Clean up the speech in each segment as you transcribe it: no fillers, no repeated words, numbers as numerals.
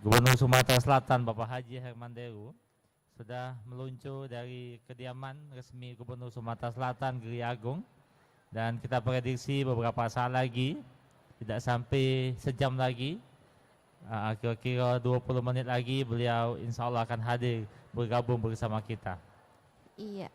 Gubernur Sumatera Selatan Bapak Haji Herman Deru sudah meluncur dari kediaman resmi Gubernur Sumatera Selatan Geri Agung, dan kita prediksi beberapa saat lagi, tidak sampai sejam lagi, kira-kira 20 menit lagi beliau insya Allah akan hadir bergabung bersama kita. Iya.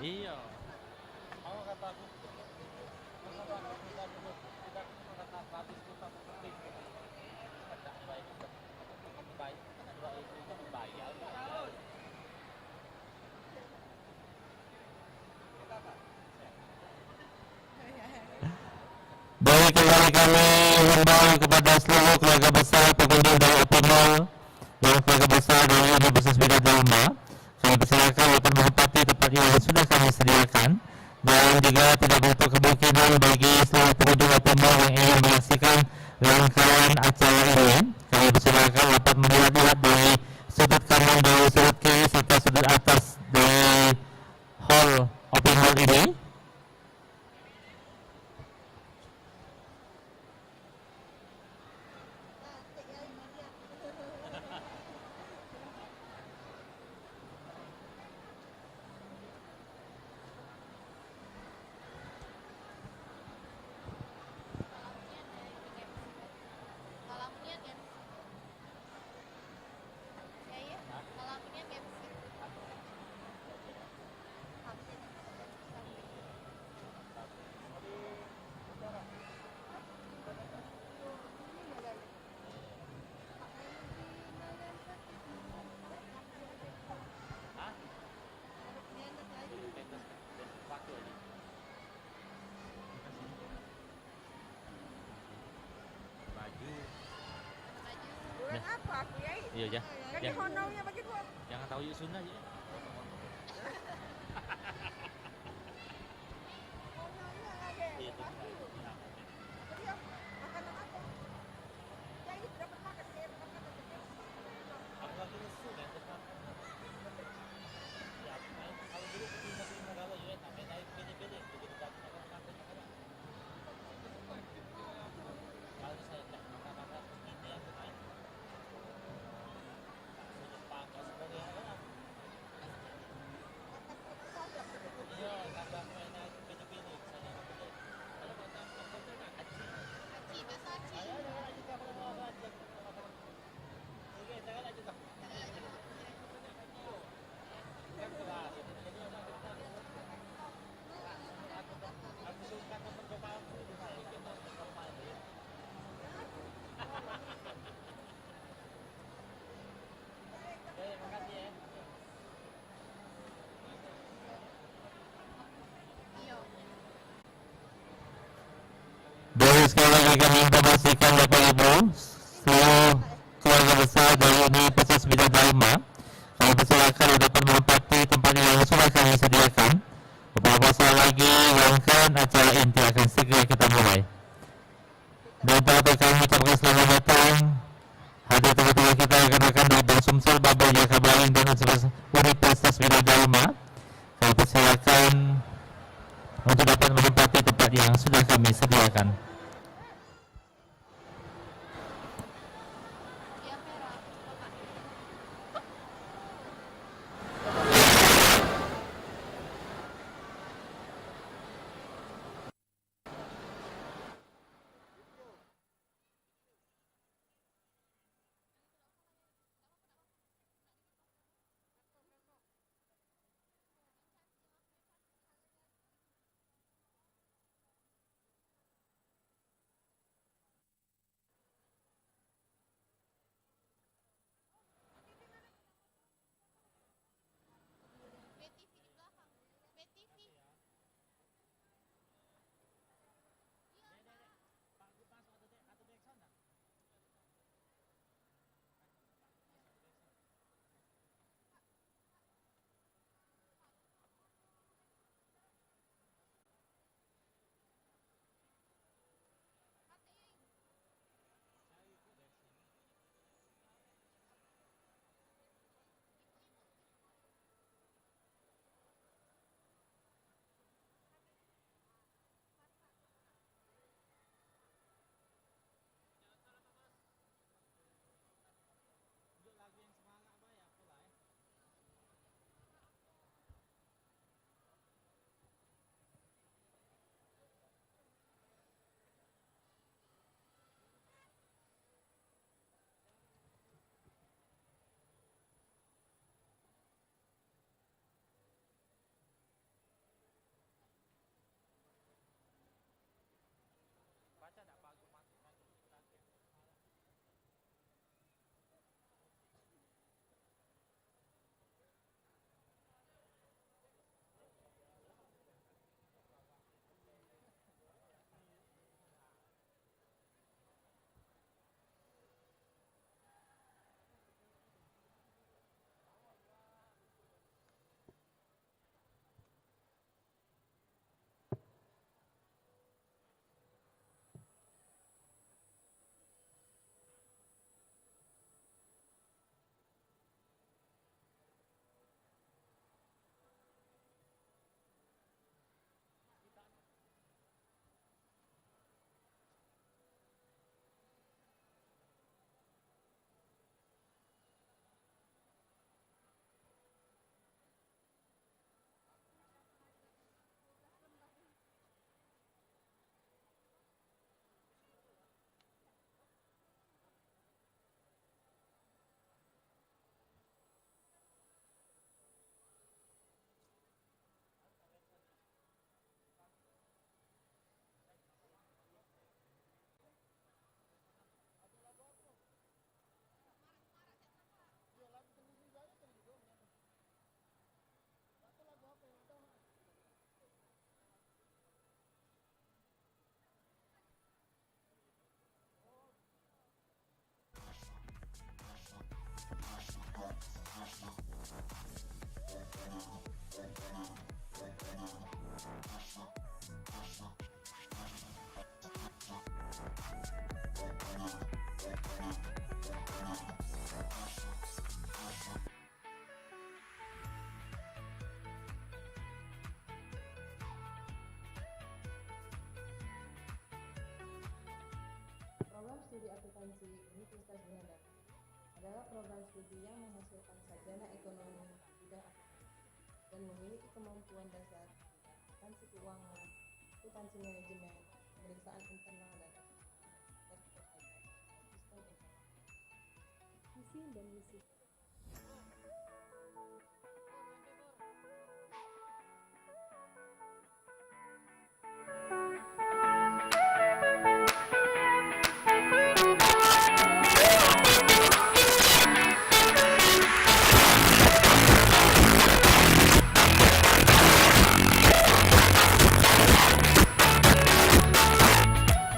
Iya. Mau kata aku, kata aku kita dulu, kita kata habis kita penting. Tidak baik, baik, karena dua itu membayar. Baik, kembali kami himbau kepada seluruh keluarga besar pengunjung dari Open Mall dan keluarga besar dari Universitas Bina Dharma. Kami persilakan untuk menempati tempat yang sudah kami sediakan dan juga tidak menutup kemungkinan bagi seluruh pengunjung Open Mall yang ingin menyaksikan rangkaian acara ini. Kami persilakan dapat melihat dari sudut kanan dari sudut kiri serta sudut atas dari hall Open Mall ini. Apa, Kiai? Iya ya. Kan Ya. honongnya bagi gua. Jangan tahu yuk sunnah ya. Honongnya ada. Iya, Pasti. Jadi makanan apa? Kiai dapat makan Kiai makanan apa? Aku lagi lesu kan depan. Ya, kalau dulu kita kalau ya sampai naik pede-pede begitu kan makan makan. Kalau saya tak makan ini yang lain. Sudah pangkas sebagai apa? Iya, tambah mainan pede-pede misalnya apa deh. Kalau kau tambah kau tu nak aci. Aci biasa aci. Ayo, aci tak perlu apa aci. Okey, jangan aci tak. Aku suka teman kepala itu saya kita normal dia. Oke, makasih ya. Baru sekali lagi kami informasikan Bapak Ibu seluruh keluarga besar dari Universitas Bina Dharma. Kami persilakan dapat menempati tempat yang sudah kami sediakan. Beberapa saat lagi rangkaian acara inti akan segera kita mulai. Dan untuk kami ucapkan selamat datang hadir tengah-tengah kita rekan-rekan dari Bank Sumsel, Babel, Jakabaring dan Universitas Bina Dharma. Kami persilakan untuk dapat menempati tempat yang sudah kami sediakan. Studi Akuntansi Universitas Bina adalah program studi yang menghasilkan sarjana ekonomi bidang akuntansi dan memiliki kemampuan dasar bidang akuntansi keuangan, akuntansi manajemen, pemeriksaan internal dan sertifikat pajak, sistem informasi. Visi dan misi.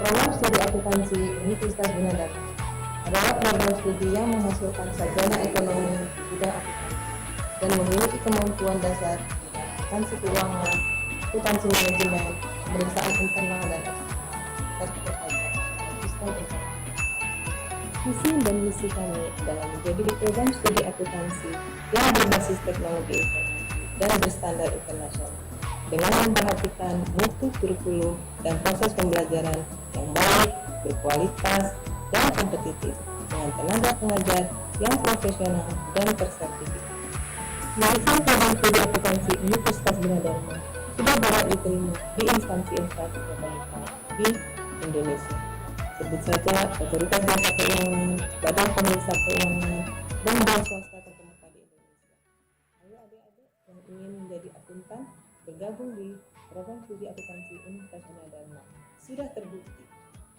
Program studi akuntansi Universitas Bina adalah program studi yang menghasilkan sarjana ekonomi bidang akuntansi dan memiliki kemampuan dasar bidang akuntansi keuangan, akuntansi manajemen, pemeriksaan internal dan sertifikat pajak, sistem informasi. Visi dan misi kami adalah menjadi program studi akuntansi yang berbasis teknologi informasi dan berstandar internasional dengan memperhatikan mutu kurikulum dan proses pembelajaran yang baik, berkualitas, dan kompetitif dengan tenaga pengajar yang profesional dan tersertifikat. Yayasan Program Studi Akuntansi Universitas Bina Dharma sudah banyak diterima di instansi-instansi pemerintah di Indonesia. Sebut saja Otoritas Jasa Keuangan, Badan Pemeriksa Keuangan, dan bank swasta terkemuka di Indonesia. Ayo adik-adik yang ingin menjadi akuntan bergabung di program studi akuntansi Universitas Bina Dharma. Sudah terbukti,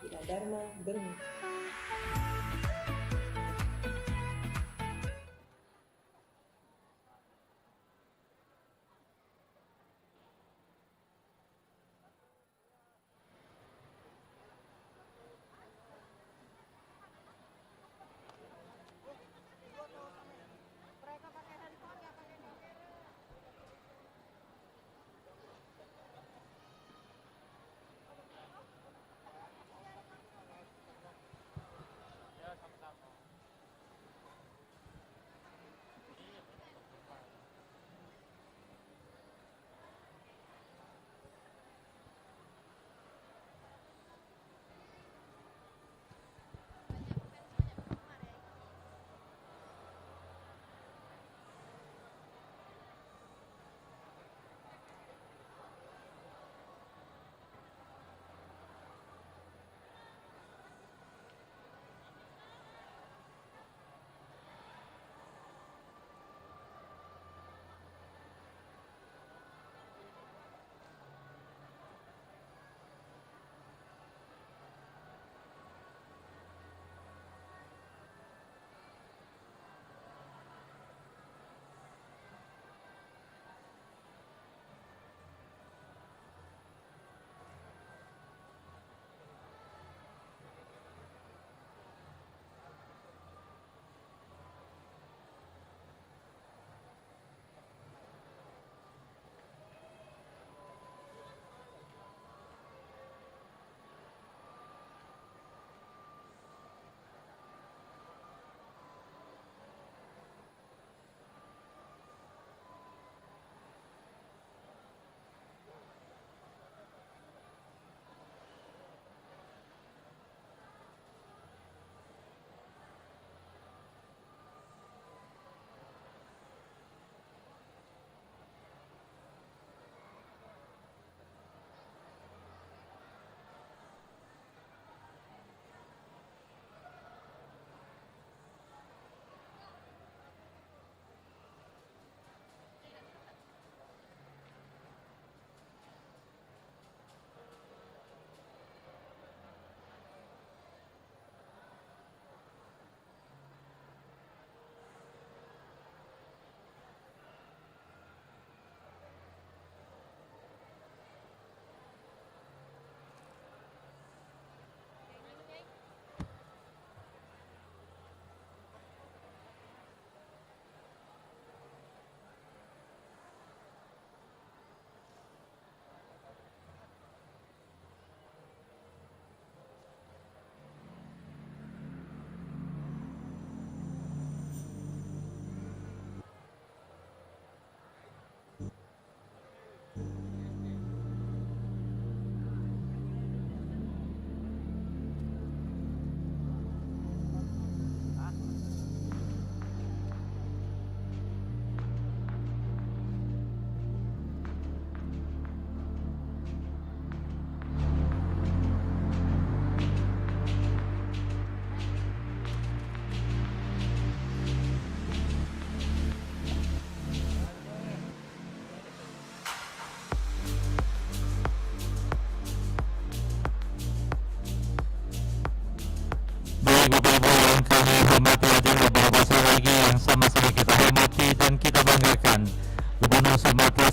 Bina Dharma bermitra. Mereka pakai handphone ya pakai kamera.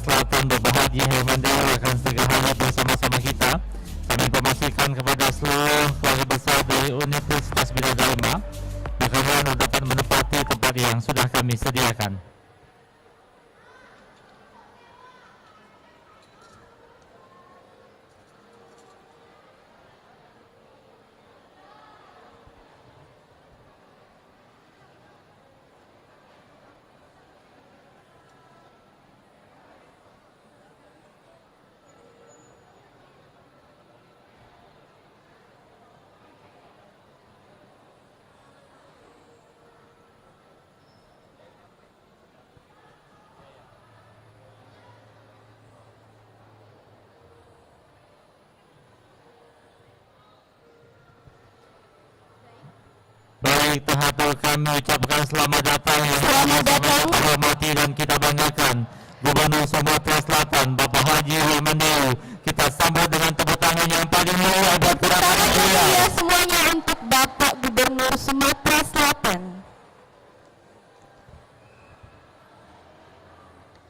Selatan Bapak Haji Herman Dewa akan segera hadir bersama-sama kita. Kami informasikan kepada seluruh keluarga besar dari Universitas Bina Dharma berkenan untuk dapat menempati tempat yang sudah kami sediakan. Baik, terhatur kami ucapkan selamat datang yang kami hormati dan kita banggakan Gubernur Sumatera Selatan Bapak Haji Herman Dewa. Kita sambut dengan tepuk tangan yang paling meriah buat kedatangan beliau. Ya, semuanya untuk Bapak Gubernur Sumatera Selatan.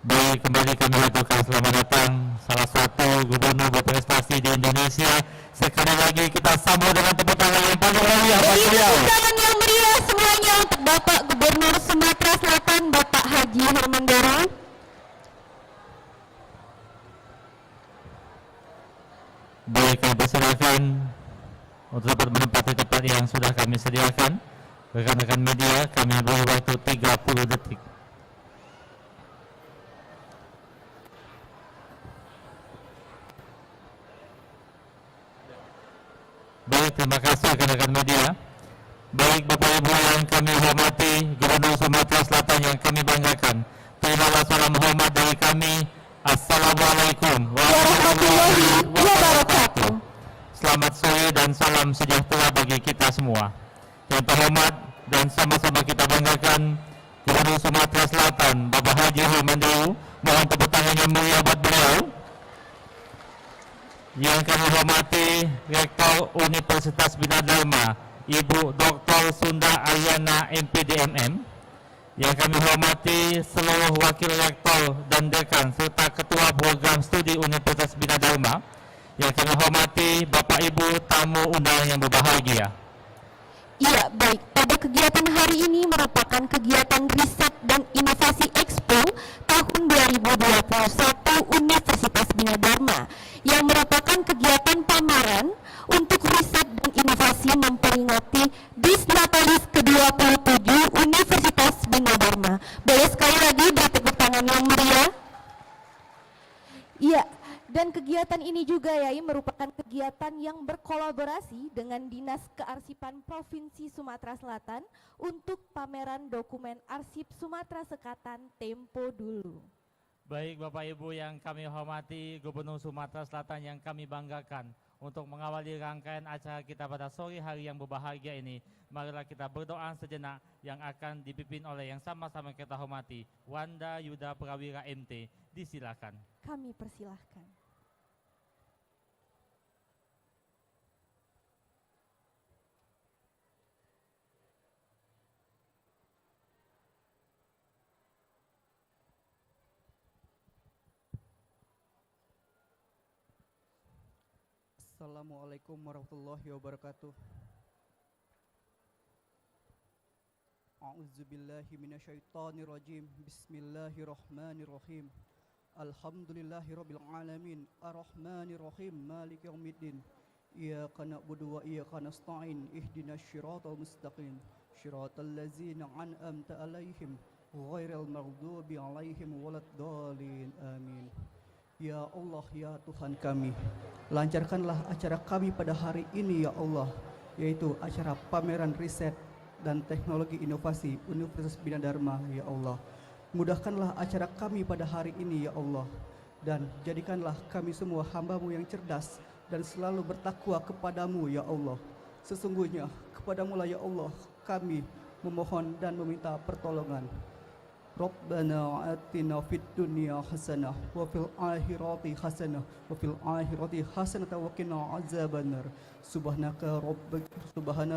Baik, kembali kami haturkan selamat datang salah satu gubernur berprestasi di Indonesia. Sekali lagi kita sambut dengan tepuk tangan yang paling meriah buat beliau. Tangan yang meriah semuanya untuk Bapak Gubernur Sumatera Selatan Bapak Haji Herman Dewa. Baik, kami persilakan untuk dapat menempati tempat yang sudah kami sediakan. Rekan-rekan media, kami beri waktu 30 detik. Baik, terima kasih rekan-rekan media. Baik, Bapak Ibu yang kami hormati, Gubernur Sumatera Selatan yang kami banggakan, terimalah salam hormat dari kami. Assalamualaikum warahmatullahi wabarakatuh. Selamat sore dan salam sejahtera bagi kita semua. Yang terhormat dan sama-sama kita banggakan, Gubernur Sumatera Selatan Bapak Haji Herman Dewa. Mohon tepuk tangan yang meriah buat beliau. Yang kami hormati Rektor Universitas Bina Dharma Ibu Dr. Sunda Aryana MPDMM. Yang kami hormati seluruh wakil rektor dan dekan serta ketua program studi Universitas Bina Dharma. Yang kami hormati Bapak Ibu tamu undangan yang berbahagia. Iya, baik. Pada kegiatan hari ini merupakan kegiatan riset dan inovasi Expo tahun 2021 Universitas Bina Dharma yang merupakan kegiatan pameran untuk riset dan inovasi memperingati Disnatalis ke-27 Universitas Bina Dharma. Boleh sekali lagi beri tepuk tangan yang meriah. Iya, dan kegiatan ini juga ya merupakan kegiatan yang berkolaborasi dengan Dinas Kearsipan Provinsi Sumatera Selatan untuk pameran dokumen arsip Sumatera Selatan Tempo Dulu. Baik, Bapak Ibu yang kami hormati, Gubernur Sumatera Selatan yang kami banggakan, untuk mengawali rangkaian acara kita pada sore hari yang berbahagia ini, marilah kita berdoa sejenak yang akan dipimpin oleh yang sama-sama kita hormati, Wanda Yuda Prawira MT. Disilakan. Kami persilahkan. Assalamualaikum warahmatullahi wabarakatuh. A'udzubillahi minasyaitonirrajim. Bismillahirrahmanirrahim. Alhamdulillahirabbil alamin. Arrahmanirrahim. Maliki yaumiddin. Iyyaka na'budu wa iyyaka nasta'in. Ihdinas syiratal mustaqim. Syiratal ladzina an'amta 'alaihim ghairil maghdubi 'alaihim waladdallin. Amin. Ya Allah, ya Tuhan kami, lancarkanlah acara kami pada hari ini ya Allah, yaitu acara pameran riset dan teknologi inovasi Universitas Bina Dharma ya Allah. Mudahkanlah acara kami pada hari ini ya Allah, dan jadikanlah kami semua hamba-Mu yang cerdas dan selalu bertakwa kepadamu ya Allah. Sesungguhnya kepadamu lah ya Allah kami memohon dan meminta pertolongan. Rabbana atina fid dunya hasanah wa fil akhirati hasanah wa fil akhirati hasanah wa qina azabannar. Subhana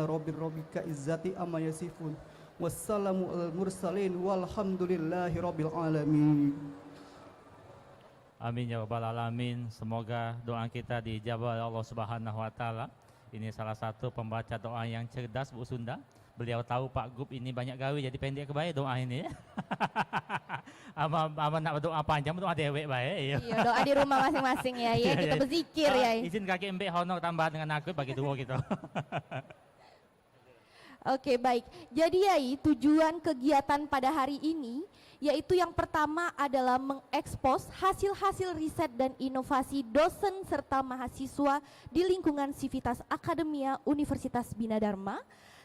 rabbika izzati amma yasifun. Wassalamu alal mursalin walhamdulillahi rabbil alamin. Amin ya rabbal alamin. Semoga doa kita dijawab oleh Allah Subhanahu wa taala. Ini salah satu pembaca doa yang cerdas Bu Sunda. Beliau tahu Pak Gub ini banyak gawe jadi pendek kebaik doa ini. Ama nak doa panjang doa dewek baik. Iya, doa di rumah masing-masing ya, ya kita berzikir ya. Izin kaki embek honor tambah dengan aku bagi dua gitu. Oke, baik. Jadi Yai, tujuan kegiatan pada hari ini yaitu yang pertama adalah mengekspos hasil-hasil riset dan inovasi dosen serta mahasiswa di lingkungan Sivitas Akademia Universitas Bina Dharma.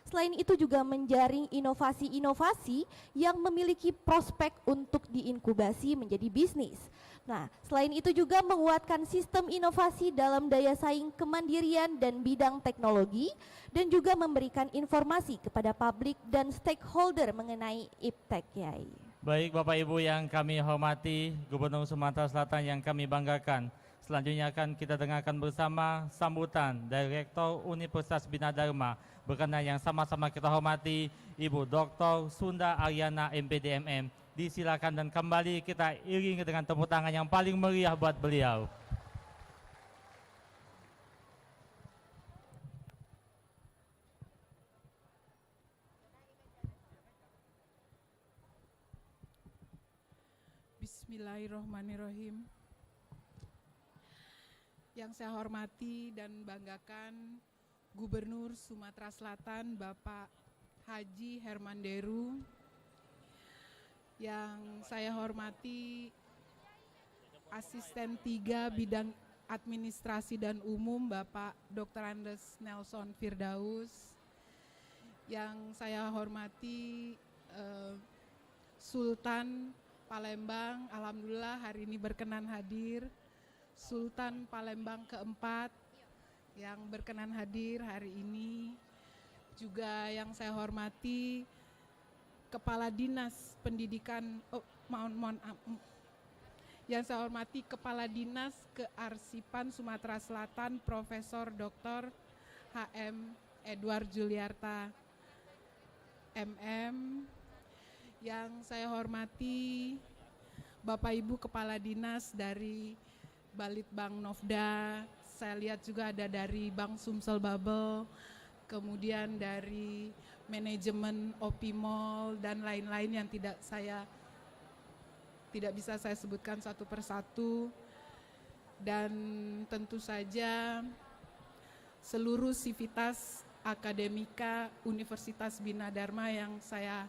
Selain itu juga menjaring inovasi-inovasi yang memiliki prospek untuk diinkubasi menjadi bisnis. Nah, selain itu juga menguatkan sistem inovasi dalam daya saing kemandirian dan bidang teknologi, dan juga memberikan informasi kepada publik dan stakeholder mengenai iptek, Yai. Baik Bapak Ibu yang kami hormati, Gubernur Sumatera Selatan yang kami banggakan. Selanjutnya akan kita dengarkan bersama sambutan dari Rektor Universitas Bina Dharma berkenan yang sama-sama kita hormati Ibu Dr. Sunda Aryana MPD MM. Disilakan dan kembali kita iringi dengan tepuk tangan yang paling meriah buat beliau. Bismillahirrohmanirrohim. Yang saya hormati dan banggakan Gubernur Sumatera Selatan Bapak Haji Herman Deru. Yang saya hormati Asisten 3 Bidang Administrasi dan Umum Bapak Dr. Andes Nelson Firdaus. Yang saya hormati Sultan Palembang, alhamdulillah hari ini berkenan hadir. Sultan Palembang keempat yang berkenan hadir hari ini. Juga yang saya hormati Kepala Dinas Pendidikan, yang saya hormati Kepala Dinas Kearsipan Sumatera Selatan Profesor Dr. HM Edward Juliarta MM. Yang saya hormati Bapak Ibu Kepala Dinas dari Balitbang Novda, saya lihat juga ada dari Bank Sumsel Babel, kemudian dari manajemen Opimol dan lain-lain yang tidak bisa saya sebutkan satu persatu. Dan tentu saja seluruh sivitas akademika Universitas Bina Dharma yang saya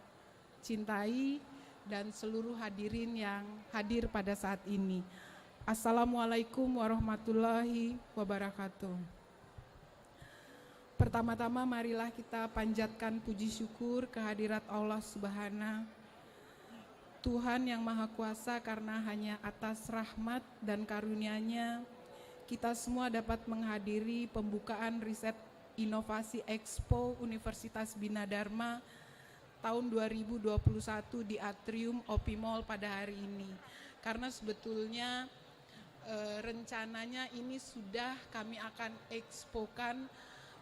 cintai dan seluruh hadirin yang hadir pada saat ini. Assalamualaikum warahmatullahi wabarakatuh. Pertama-tama marilah kita panjatkan puji syukur kehadirat Allah Subhanahu Tuhan yang Maha Kuasa, karena hanya atas rahmat dan karunia-Nya kita semua dapat menghadiri pembukaan riset inovasi Expo Universitas Bina Dharma tahun 2021 di Atrium Opimol pada hari ini. Karena sebetulnya rencananya ini sudah kami akan ekspokan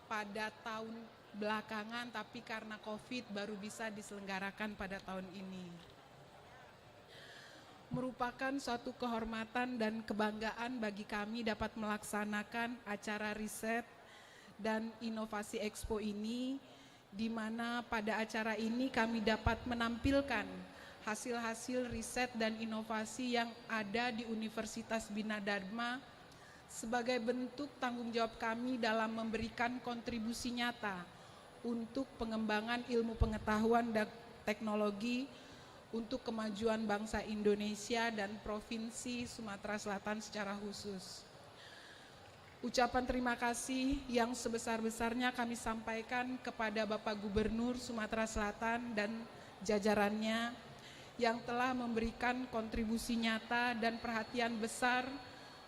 pada tahun belakangan, tapi karena COVID baru bisa diselenggarakan pada tahun ini. Merupakan suatu kehormatan dan kebanggaan bagi kami dapat melaksanakan acara riset dan inovasi Expo ini, di mana pada acara ini kami dapat menampilkan hasil-hasil riset dan inovasi yang ada di Universitas Bina Dharma sebagai bentuk tanggung jawab kami dalam memberikan kontribusi nyata untuk pengembangan ilmu pengetahuan dan teknologi untuk kemajuan bangsa Indonesia dan Provinsi Sumatera Selatan secara khusus. Ucapan terima kasih yang sebesar-besarnya kami sampaikan kepada Bapak Gubernur Sumatera Selatan dan jajarannya yang telah memberikan kontribusi nyata dan perhatian besar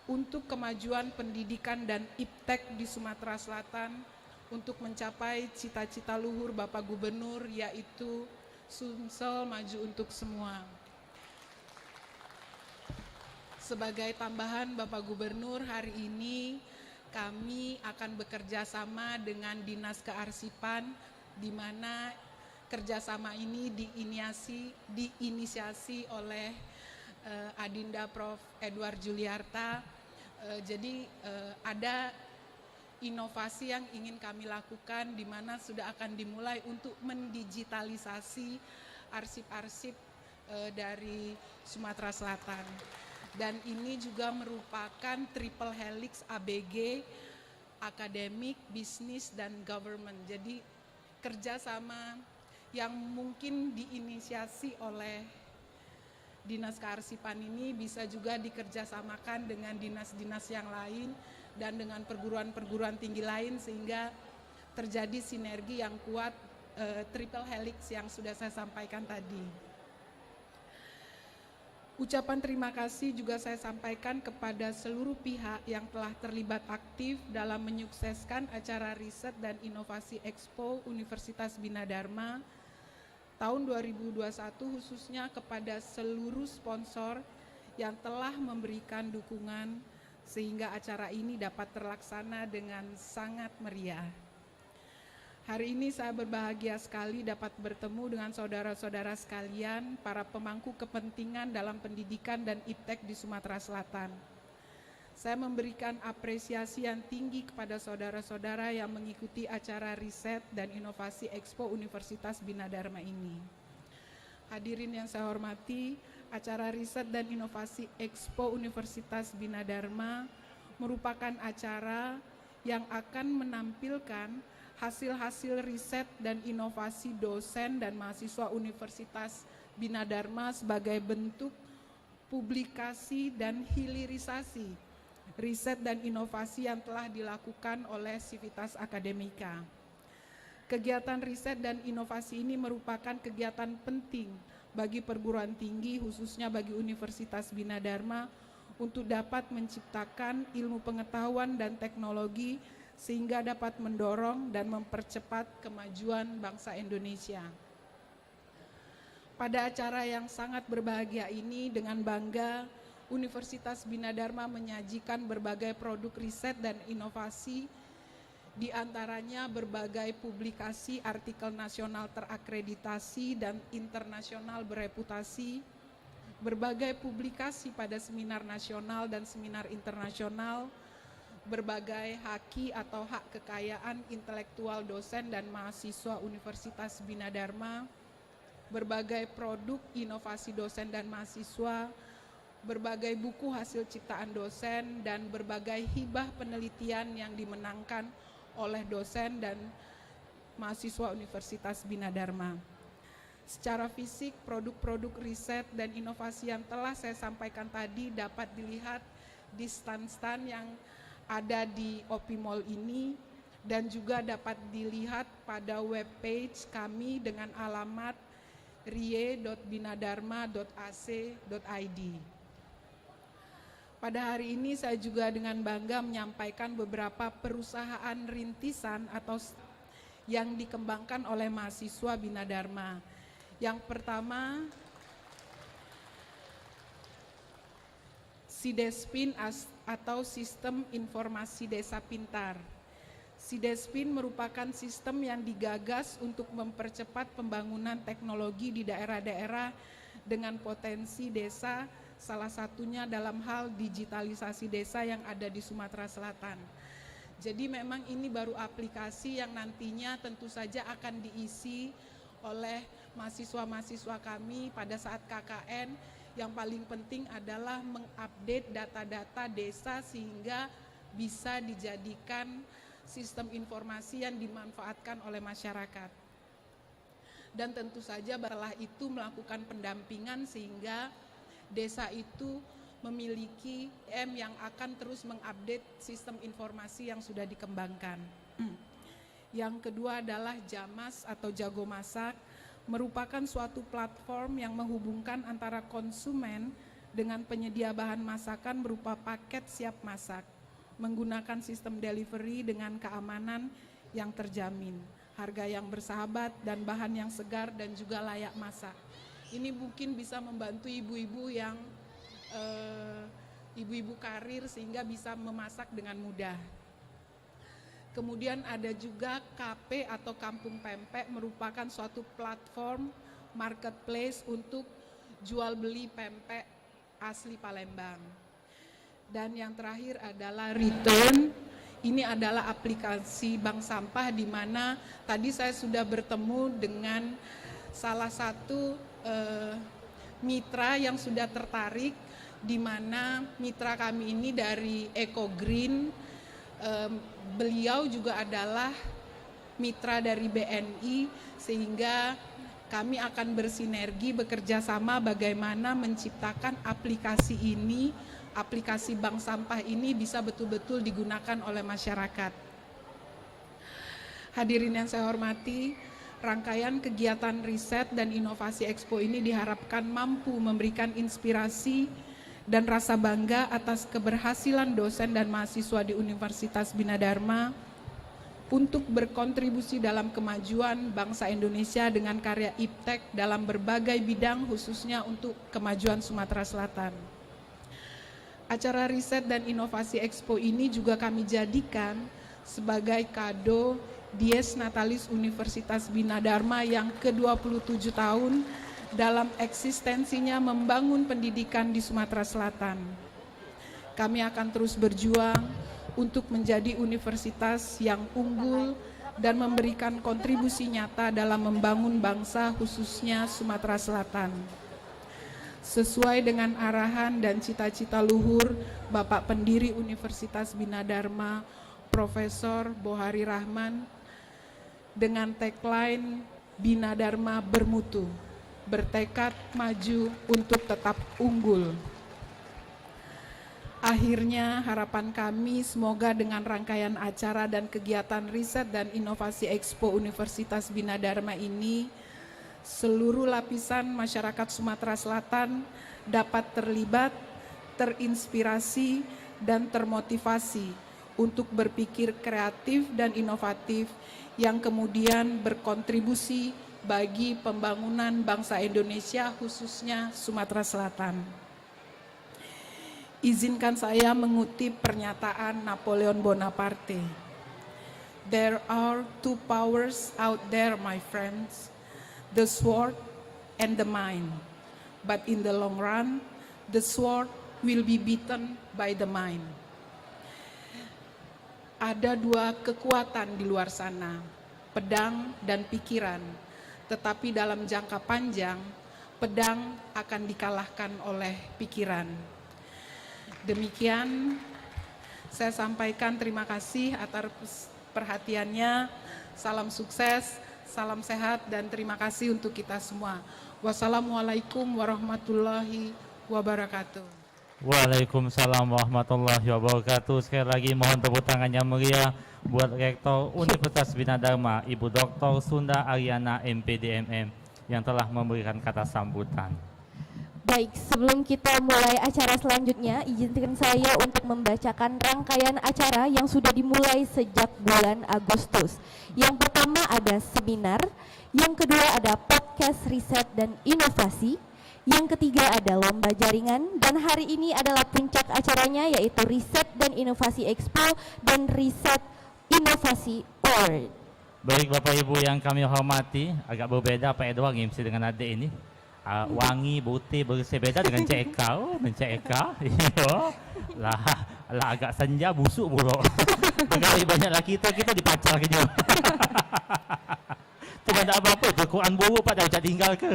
untuk kemajuan pendidikan dan iptek di Sumatera Selatan untuk mencapai cita-cita luhur Bapak Gubernur, yaitu Sumsel maju untuk semua. Sebagai tambahan Bapak Gubernur, hari ini kami akan bekerja sama dengan Dinas Kearsipan, di mana kerjasama ini diinisiasi oleh Adinda Prof. Edward Juliarta. Jadi ada inovasi yang ingin kami lakukan di mana sudah akan dimulai untuk mendigitalisasi arsip-arsip dari Sumatera Selatan. Dan ini juga merupakan triple helix ABG, akademik, bisnis, dan government. Jadi kerjasama yang mungkin diinisiasi oleh Dinas Kearsipan ini bisa juga dikerjasamakan dengan dinas-dinas yang lain dan dengan perguruan-perguruan tinggi lain sehingga terjadi sinergi yang kuat triple helix yang sudah saya sampaikan tadi. Ucapan terima kasih juga saya sampaikan kepada seluruh pihak yang telah terlibat aktif dalam menyukseskan acara riset dan inovasi Expo Universitas Bina Dharma tahun 2021, khususnya kepada seluruh sponsor yang telah memberikan dukungan sehingga acara ini dapat terlaksana dengan sangat meriah. Hari ini saya berbahagia sekali dapat bertemu dengan saudara-saudara sekalian, para pemangku kepentingan dalam pendidikan dan iptek di Sumatera Selatan. Saya memberikan apresiasi yang tinggi kepada saudara-saudara yang mengikuti acara riset dan inovasi Expo Universitas Bina Dharma ini. Hadirin yang saya hormati, acara riset dan inovasi Expo Universitas Bina Dharma merupakan acara yang akan menampilkan hasil-hasil riset dan inovasi dosen dan mahasiswa Universitas Bina Dharma sebagai bentuk publikasi dan hilirisasi riset dan inovasi yang telah dilakukan oleh Civitas Akademika. Kegiatan riset dan inovasi ini merupakan kegiatan penting bagi perguruan tinggi, khususnya bagi Universitas Bina Dharma, untuk dapat menciptakan ilmu pengetahuan dan teknologi sehingga dapat mendorong dan mempercepat kemajuan bangsa Indonesia. Pada acara yang sangat berbahagia ini, dengan bangga Universitas Bina Dharma menyajikan berbagai produk riset dan inovasi, di antaranya berbagai publikasi artikel nasional terakreditasi dan internasional bereputasi, berbagai publikasi pada seminar nasional dan seminar internasional, berbagai haki atau hak kekayaan intelektual dosen dan mahasiswa Universitas Bina Dharma, berbagai produk inovasi dosen dan mahasiswa, berbagai buku hasil ciptaan dosen, dan berbagai hibah penelitian yang dimenangkan oleh dosen dan mahasiswa Universitas Bina Dharma. Secara fisik, produk-produk riset dan inovasi yang telah saya sampaikan tadi dapat dilihat di stand-stand yang ada di OPI Mall ini dan juga dapat dilihat pada webpage kami dengan alamat rie.binadharma.ac.id. Pada hari ini saya juga dengan bangga menyampaikan beberapa perusahaan rintisan atau yang dikembangkan oleh mahasiswa Bina Dharma. Yang pertama, Sidespin atau Sistem Informasi Desa Pintar. Sidespin merupakan sistem yang digagas untuk mempercepat pembangunan teknologi di daerah-daerah dengan potensi desa, salah satunya dalam hal digitalisasi desa yang ada di Sumatera Selatan. Jadi memang ini baru aplikasi yang nantinya tentu saja akan diisi oleh mahasiswa-mahasiswa kami pada saat KKN. Yang paling penting adalah mengupdate data-data desa sehingga bisa dijadikan sistem informasi yang dimanfaatkan oleh masyarakat. Dan tentu saja setelah itu melakukan pendampingan sehingga desa itu memiliki yang akan terus mengupdate sistem informasi yang sudah dikembangkan. Yang kedua adalah Jamas atau Jago Masak, merupakan suatu platform yang menghubungkan antara konsumen dengan penyedia bahan masakan berupa paket siap masak, menggunakan sistem delivery dengan keamanan yang terjamin, harga yang bersahabat, dan bahan yang segar dan juga layak masak. Ini mungkin bisa membantu ibu-ibu yang ibu-ibu karir sehingga bisa memasak dengan mudah. Kemudian ada juga KP atau Kampung Pempek, merupakan suatu platform marketplace untuk jual beli pempek asli Palembang. Dan yang terakhir adalah Return. Ini adalah aplikasi bank sampah di mana tadi saya sudah bertemu dengan salah satu mitra yang sudah tertarik, di mana mitra kami ini dari Eco Green. Beliau juga adalah mitra dari BNI, sehingga kami akan bersinergi bekerja sama bagaimana menciptakan aplikasi ini, aplikasi bank sampah ini bisa betul-betul digunakan oleh masyarakat. Hadirin yang saya hormati, rangkaian kegiatan riset dan inovasi Expo ini diharapkan mampu memberikan inspirasi dan rasa bangga atas keberhasilan dosen dan mahasiswa di Universitas Bina Dharma untuk berkontribusi dalam kemajuan bangsa Indonesia dengan karya iptek dalam berbagai bidang, khususnya untuk kemajuan Sumatera Selatan. Acara riset dan inovasi Expo ini juga kami jadikan sebagai kado Dies Natalis Universitas Bina Dharma yang ke-27 tahun dalam eksistensinya membangun pendidikan di Sumatera Selatan. Kami akan terus berjuang untuk menjadi universitas yang unggul dan memberikan kontribusi nyata dalam membangun bangsa, khususnya Sumatera Selatan. Sesuai dengan arahan dan cita-cita luhur Bapak Pendiri Universitas Bina Dharma, Profesor Bohari Rahman, dengan tagline Bina Dharma bermutu, bertekad maju untuk tetap unggul. Akhirnya harapan kami semoga dengan rangkaian acara dan kegiatan riset dan inovasi Expo Universitas Bina Dharma ini, seluruh lapisan masyarakat Sumatera Selatan dapat terlibat, terinspirasi, dan termotivasi untuk berpikir kreatif dan inovatif yang kemudian berkontribusi bagi pembangunan bangsa Indonesia, khususnya Sumatera Selatan. Izinkan saya mengutip pernyataan Napoleon Bonaparte. There are two powers out there, my friends, the sword and the mind. But in the long run, the sword will be beaten by the mind. Ada dua kekuatan di luar sana, pedang dan pikiran. Tetapi dalam jangka panjang, pedang akan dikalahkan oleh pikiran. Demikian saya sampaikan, terima kasih atas perhatiannya. Salam sukses, salam sehat, dan terima kasih untuk kita semua. Wassalamualaikum warahmatullahi wabarakatuh. Waalaikumsalam warahmatullahi wabarakatuh. Sekali lagi mohon tepuk tangan yang meriah buat Rektor Universitas Bina Dharma, Ibu Dr. Sunda Ariana MPDMM yang telah memberikan kata sambutan. Baik, sebelum kita mulai acara selanjutnya, izinkan saya untuk membacakan rangkaian acara yang sudah dimulai sejak bulan Agustus. Yang pertama ada seminar, yang kedua ada podcast riset dan inovasi, yang ketiga ada lomba jaringan, dan hari ini adalah puncak acaranya yaitu Riset dan Inovasi Expo dan Riset Inovasi Award. Baik Bapak Ibu yang kami hormati, agak berbeda Pak Edward MC dengan adik ini. Wangi, putih, bersih, beda dengan Cik Eka. Oh, Cik Eka. lah agak senja, busuk pula. Sekali banyaklah kita dipacar ke jauh. Tidak ada apa-apa, itu Quran buruk Pak, dah tinggal ke.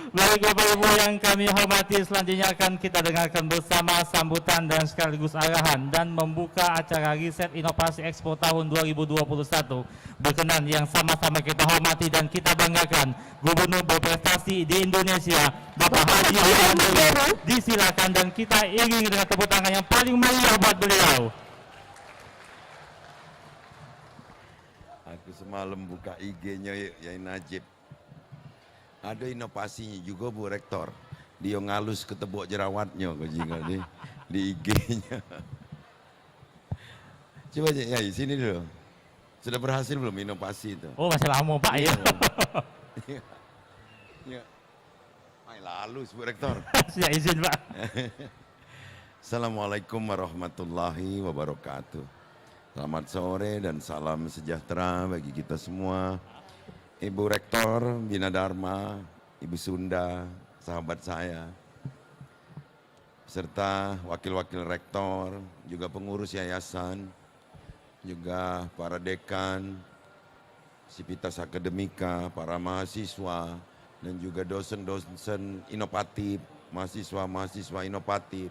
Baik Bapak Ibu yang kami hormati, selanjutnya akan kita dengarkan bersama sambutan dan sekaligus arahan dan membuka acara Riset Inovasi Expo tahun 2021. Berkenan yang sama-sama kita hormati dan kita banggakan, Gubernur berprestasi di Indonesia, Bapak Haji Handoko, disilakan dan kita iringi dengan tepuk tangan yang paling meriah buat beliau. Aku semalam buka IG-nya Yai Najib. Ada inovasinya juga Bu Rektor. Dia ngalus ketebok jerawatnya di IG-nya. Coba ya sini dulu. Sudah berhasil belum inovasi itu? Oh masih lama Pak ya. Ya. Main lalu Bu Rektor. Saya izin Pak. Assalamualaikum warahmatullahi wabarakatuh. Selamat sore dan salam sejahtera bagi kita semua. Ibu Rektor Bina Dharma, Ibu Sunda, sahabat saya. serta wakil-wakil rektor, juga pengurus yayasan, juga para dekan, sivitas akademika, para mahasiswa, dan juga dosen-dosen inovatif, mahasiswa-mahasiswa inovatif,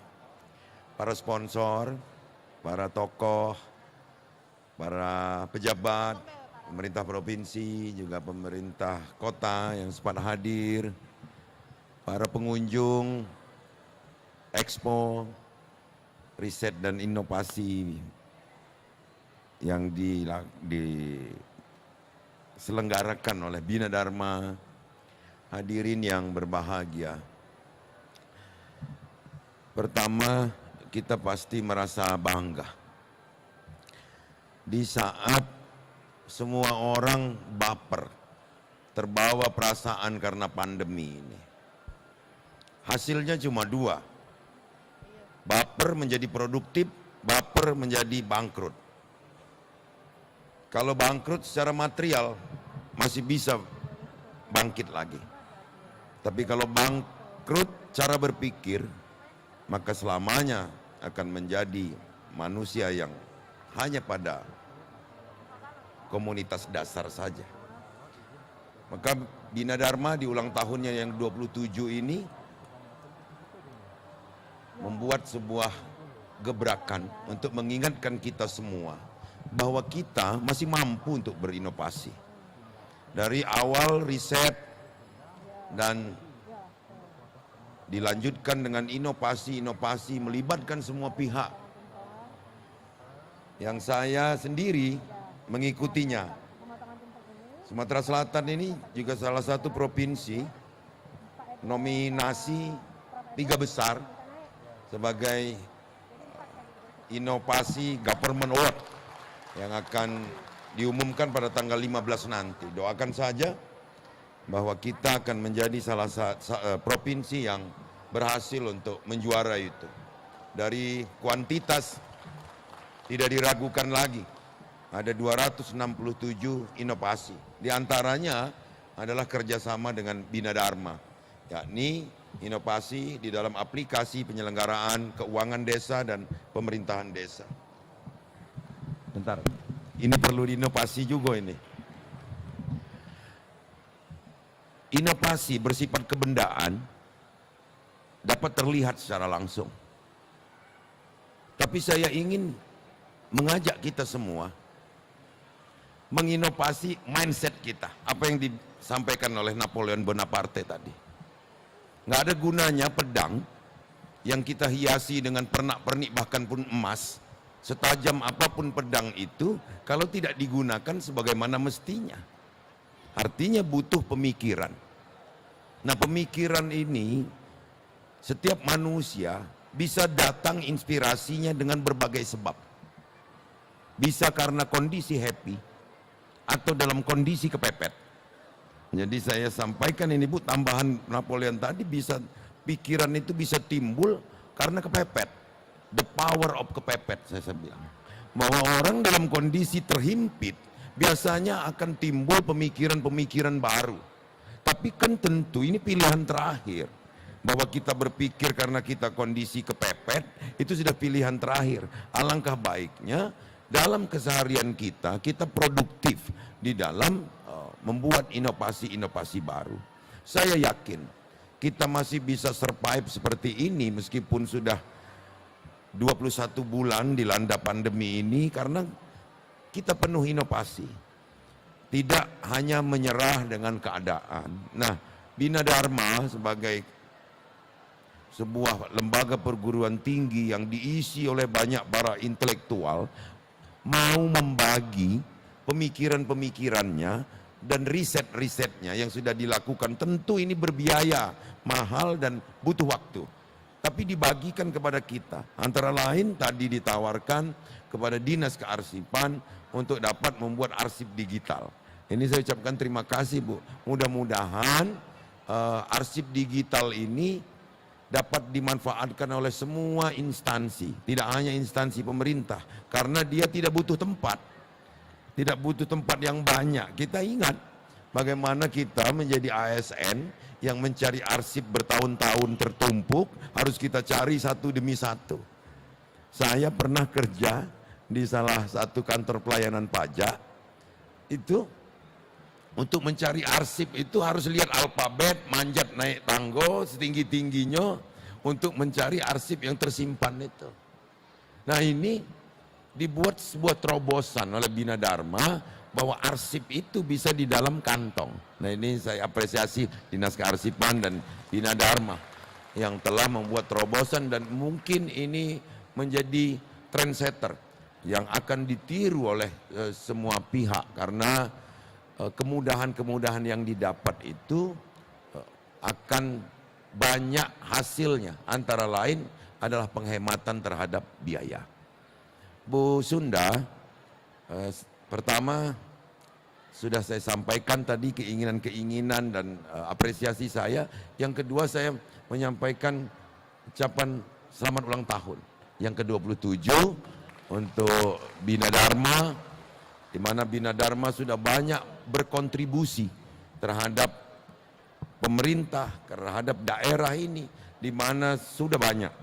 para sponsor, para tokoh, para pejabat, pemerintah provinsi, juga pemerintah kota yang sempat hadir, para pengunjung, Expo, riset dan inovasi yang diselenggarakan oleh Bina Dharma, hadirin yang berbahagia. Pertama, kita pasti merasa bangga di saat semua orang baper, terbawa perasaan karena pandemi ini. Hasilnya cuma dua, baper menjadi produktif, baper menjadi bangkrut. Kalau bangkrut secara material masih bisa bangkit lagi. Tapi kalau bangkrut cara berpikir, maka selamanya akan menjadi manusia yang hanya pada komunitas dasar saja. Maka Bina Dharma di ulang tahunnya yang 27 ini membuat sebuah gebrakan untuk mengingatkan kita semua bahwa kita masih mampu untuk berinovasi. Dari awal riset dan dilanjutkan dengan inovasi-inovasi melibatkan semua pihak yang saya sendiri mengikutinya. Sumatera Selatan ini juga salah satu provinsi nominasi 3 besar sebagai inovasi government award yang akan diumumkan pada tanggal 15 nanti. Doakan saja bahwa kita akan menjadi salah satu provinsi yang berhasil untuk menjuara itu. Dari kuantitas tidak diragukan lagi, ada 267 inovasi. Di antaranya adalah kerjasama dengan Bina Dharma, yakni inovasi di dalam aplikasi penyelenggaraan keuangan desa dan pemerintahan desa. Bentar, ini perlu diinovasi juga ini. Inovasi bersifat kebendaan dapat terlihat secara langsung. Tapi saya ingin mengajak kita semua menginovasi mindset kita. Apa yang disampaikan oleh Napoleon Bonaparte tadi. Nggak ada gunanya pedang yang kita hiasi dengan pernak-pernik bahkan pun emas, setajam apapun pedang itu, kalau tidak digunakan sebagaimana mestinya. Artinya butuh pemikiran. Nah, pemikiran ini setiap manusia bisa datang inspirasinya dengan berbagai sebab. Bisa karena kondisi happy atau dalam kondisi kepepet. Jadi saya sampaikan ini Bu, tambahan Napoleon tadi, bisa pikiran itu bisa timbul karena kepepet. The power of kepepet, saya bilang. Bahwa orang dalam kondisi terhimpit biasanya akan timbul pemikiran-pemikiran baru. Tapi kan tentu ini pilihan terakhir. Bahwa kita berpikir karena kita kondisi kepepet, itu sudah pilihan terakhir. Alangkah baiknya dalam keseharian kita, kita produktif di dalam membuat inovasi-inovasi baru. Saya yakin kita masih bisa survive seperti ini meskipun sudah 21 bulan dilanda pandemi ini, karena kita penuh inovasi. Tidak hanya menyerah dengan keadaan. Nah, Bina Dharma sebagai sebuah lembaga perguruan tinggi yang diisi oleh banyak para intelektual, mau membagi pemikiran-pemikirannya dan riset-risetnya yang sudah dilakukan. Tentu ini berbiaya, mahal dan butuh waktu. Tapi dibagikan kepada kita. Antara lain tadi ditawarkan kepada Dinas Kearsipan untuk dapat membuat arsip digital. Ini saya ucapkan terima kasih Bu. Mudah-mudahan arsip digital ini dapat dimanfaatkan oleh semua instansi, tidak hanya instansi pemerintah, karena dia tidak butuh tempat yang banyak. Kita ingat Bagaimana kita menjadi ASN yang mencari arsip bertahun-tahun tertumpuk, harus kita cari satu demi satu. Saya pernah kerja di salah satu kantor pelayanan pajak, itu untuk mencari arsip itu harus lihat alfabet, manjat naik tangga setinggi-tingginya untuk mencari arsip yang tersimpan itu. Nah ini dibuat sebuah terobosan oleh Bina Dharma bahwa arsip itu bisa di dalam kantong. Nah ini saya apresiasi Dinas Kearsipan dan Bina Dharma yang telah membuat terobosan, dan mungkin ini menjadi trendsetter yang akan ditiru oleh semua pihak, karena kemudahan-kemudahan yang didapat itu akan banyak hasilnya, antara lain adalah penghematan terhadap biaya. Bu Sunda, pertama sudah saya sampaikan tadi keinginan-keinginan dan apresiasi saya. Yang kedua, saya menyampaikan ucapan selamat ulang tahun yang ke-27 untuk Bina Dharma, di mana Bina Dharma sudah banyak berkontribusi terhadap pemerintah, terhadap daerah ini, di mana sudah banyak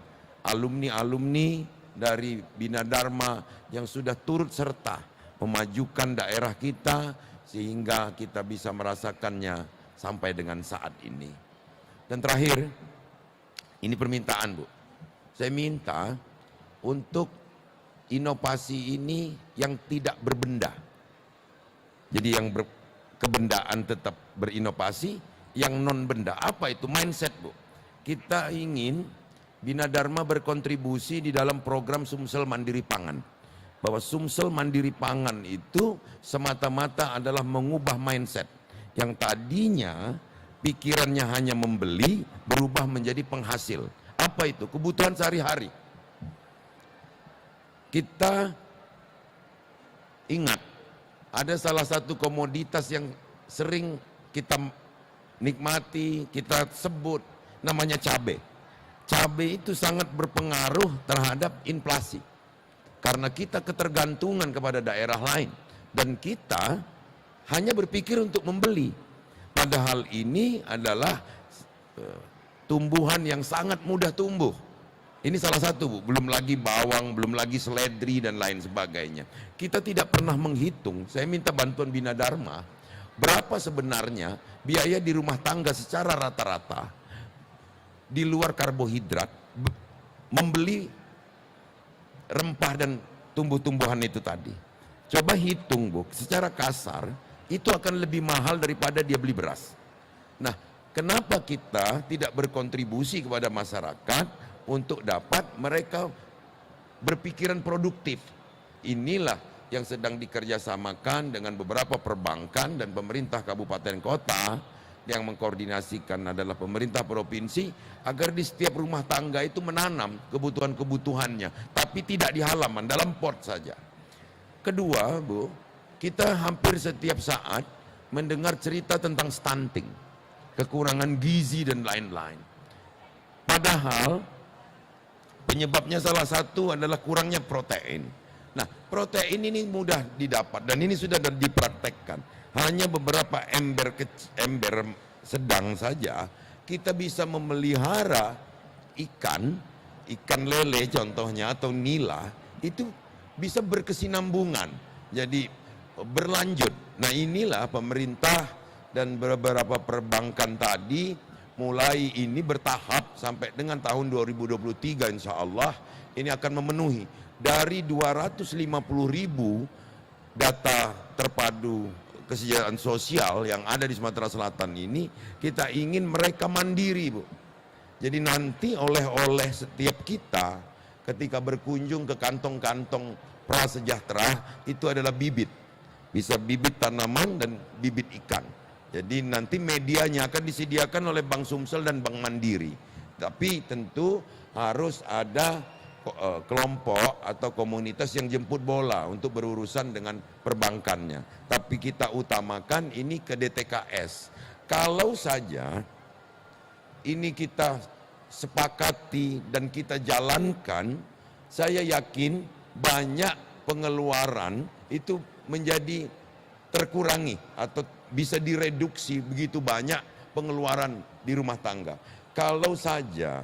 alumni-alumni dari Bina Dharma yang sudah turut serta memajukan daerah kita sehingga kita bisa merasakannya sampai dengan saat ini. Dan terakhir, ini permintaan Bu, saya minta untuk inovasi ini yang tidak berbenda. Jadi yang kebendaan tetap berinovasi, yang non benda. Apa itu? Mindset Bu. Kita ingin Bina Dharma berkontribusi di dalam program Sumsel Mandiri Pangan. Bahwa Sumsel Mandiri Pangan itu semata-mata adalah mengubah mindset. Yang tadinya pikirannya hanya membeli, berubah menjadi penghasil. Apa itu? Kebutuhan sehari-hari. Kita ingat, ada salah satu komoditas yang sering kita nikmati, kita sebut, namanya cabai. Cabai itu sangat berpengaruh terhadap inflasi. Karena kita ketergantungan kepada daerah lain. Dan kita hanya berpikir untuk membeli. Padahal ini adalah tumbuhan yang sangat mudah tumbuh. Ini salah satu Bu, belum lagi bawang, belum lagi seledri dan lain sebagainya. Kita tidak pernah menghitung, saya minta bantuan Bina Dharma, berapa sebenarnya biaya di rumah tangga secara rata-rata, di luar karbohidrat, membeli rempah dan tumbuh-tumbuhan itu tadi. Coba hitung Bu, secara kasar, itu akan lebih mahal daripada dia beli beras. Nah, kenapa kita tidak berkontribusi kepada masyarakat, untuk dapat mereka berpikiran produktif? Inilah yang sedang dikerjasamakan dengan beberapa perbankan dan pemerintah kabupaten kota, yang mengkoordinasikan adalah pemerintah provinsi, agar di setiap rumah tangga itu menanam kebutuhan-kebutuhannya, tapi tidak di halaman, dalam pot saja. Kedua Bu, kita hampir setiap saat mendengar cerita tentang stunting, kekurangan gizi dan lain-lain. Padahal penyebabnya salah satu adalah kurangnya protein. Nah, protein ini mudah didapat dan ini sudah dipraktekkan. Hanya beberapa ember sedang saja kita bisa memelihara ikan lele contohnya atau nila, itu bisa berkesinambungan. Jadi berlanjut. Nah, inilah pemerintah dan beberapa perbankan tadi mulai ini bertahap sampai dengan tahun 2023 insya Allah ini akan memenuhi. Dari 250.000 data terpadu kesejahteraan sosial yang ada di Sumatera Selatan ini, kita ingin mereka mandiri Bu. Jadi nanti oleh-oleh setiap kita ketika berkunjung ke kantong-kantong prasejahtera itu adalah bibit. Bisa bibit tanaman dan bibit ikan. Jadi nanti medianya akan disediakan oleh Bank Sumsel dan Bank Mandiri. Tapi tentu harus ada kelompok atau komunitas yang jemput bola untuk berurusan dengan perbankannya. Tapi kita utamakan ini ke DTKS. Kalau saja ini kita sepakati dan kita jalankan, saya yakin banyak pengeluaran itu menjadi terkurangi atau bisa direduksi begitu banyak pengeluaran di rumah tangga. Kalau saja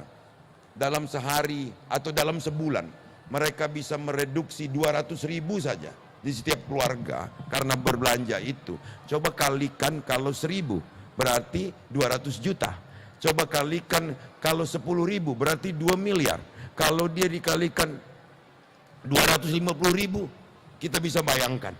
dalam sehari atau dalam sebulan mereka bisa mereduksi 200.000 saja di setiap keluarga karena berbelanja itu. Coba kalikan kalau 1.000 berarti 200 juta. Coba kalikan kalau 10.000 berarti 2 miliar. Kalau dia dikalikan 250.000 kita bisa bayangkan.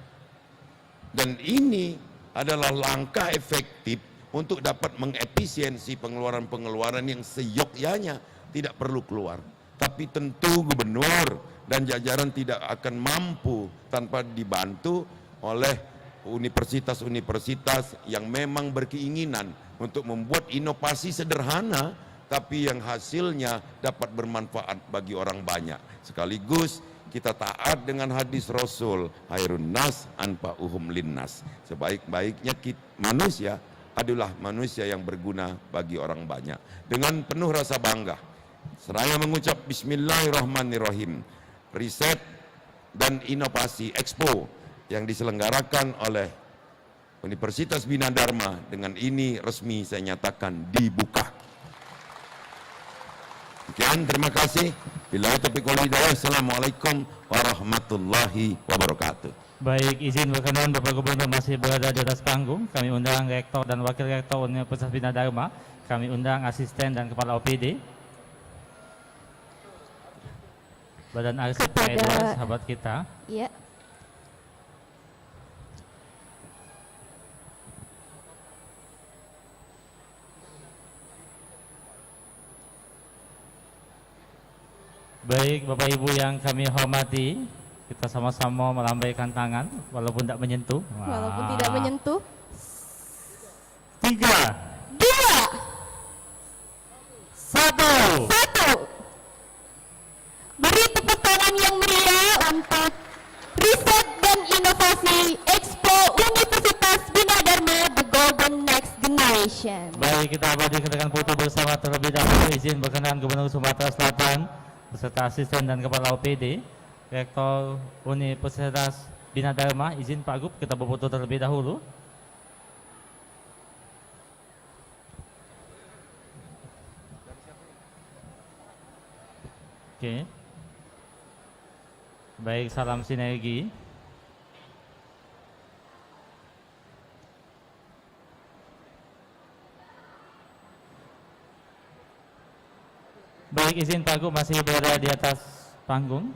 Dan ini adalah langkah efektif untuk dapat mengefisiensi pengeluaran-pengeluaran yang seyogyanya tidak perlu keluar. Tapi tentu gubernur dan jajaran tidak akan mampu tanpa dibantu oleh universitas-universitas yang memang berkeinginan untuk membuat inovasi sederhana tapi yang hasilnya dapat bermanfaat bagi orang banyak. Sekaligus kita taat dengan hadis Rasul, khairun nas anfa'uhum linnas. Sebaik-baiknya manusia adalah manusia yang berguna bagi orang banyak. Dengan penuh rasa bangga seraya mengucap Bismillahirrahmanirrahim, riset dan inovasi Expo yang diselenggarakan oleh Universitas Bina Dharma dengan ini resmi saya nyatakan dibuka. Sekian, terima kasih. Billahi taufiq wal hidayah. Assalamualaikum warahmatullahi wabarakatuh. Baik, izin berkenan Bapak Gubernur masih berada di atas panggung. Kami undang Rektor dan Wakil Rektor Universitas Bina Dharma. Kami undang asisten dan Kepala OPD. Badan Arsip Pak Edward, sahabat kita. Ya. Baik, Bapak Ibu yang kami hormati, kita sama-sama melambaikan tangan walaupun tidak menyentuh. Walaupun tidak menyentuh. 3, 2, 1. 1. Beri tepuk tangan yang meriah untuk riset dan inovasi Expo Universitas Bina Dharma The Golden Next Generation. Baik, kita abadikan dengan foto bersama terlebih dahulu. Izin berkenan Gubernur Sumatera Selatan beserta asisten dan Kepala OPD, Rektor Universitas Bina Dharma. Izin Pak Gub, kita berfoto terlebih dahulu. Oke. Baik, salam sinergi. Baik, izin Pak Gub masih berada di atas panggung.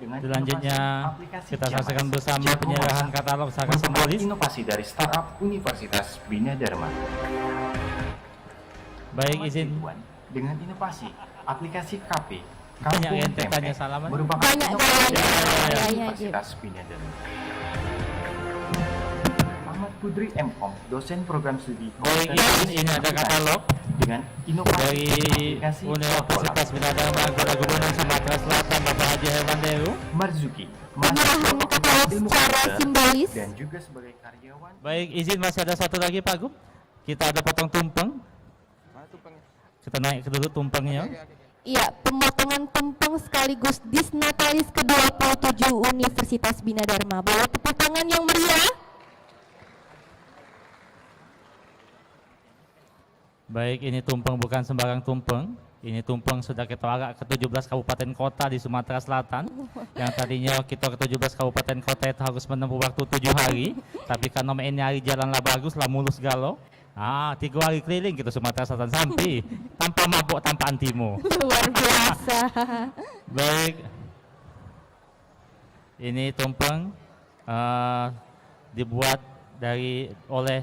Selanjutnya kita saksikan bersama penyerahan katalog secara simbolis. Inovasi dari startup Universitas Bina Dharma. Baik, izin. Dengan inovasi aplikasi KP Banyak yang Kampung tanya Tempe salaman. merupakan Banyak inovasi gayanya, dari gayanya, Universitas Bina Dharma. Ahmad Pudri MKom, dosen program studi Baik, izin, ini ada katalog dengan inovasi dari aplikasi Universitas Bina Dharma Gubernur Sumatera Selatan Bapak Haji Herman Deru. Marzuki, Penyerahan katalog secara simbolis. dan juga sebagai karyawan. Baik, izin masih ada satu lagi Pak Gub. Kita ada potong tumpeng. Kita naik ke dulu tumpengnya. Iya, pemotongan tumpeng sekaligus Disnatalis ke-27 Universitas Bina Dharma. Boleh tepuk tangan yang meriah? Baik, ini tumpeng bukan sembarang tumpeng. Ini tumpeng sudah kita arak ke 17 kabupaten kota di Sumatera Selatan. Yang tadinya kita ke 17 kabupaten kota itu harus menempuh waktu 7 hari. Tapi karena ini hari jalanlah bagus, lah mulus galau. 3 hari keliling kita Sumatera Selatan sampai tanpa mabuk, tanpa antimo. Luar biasa. Baik, ini tumpeng dibuat oleh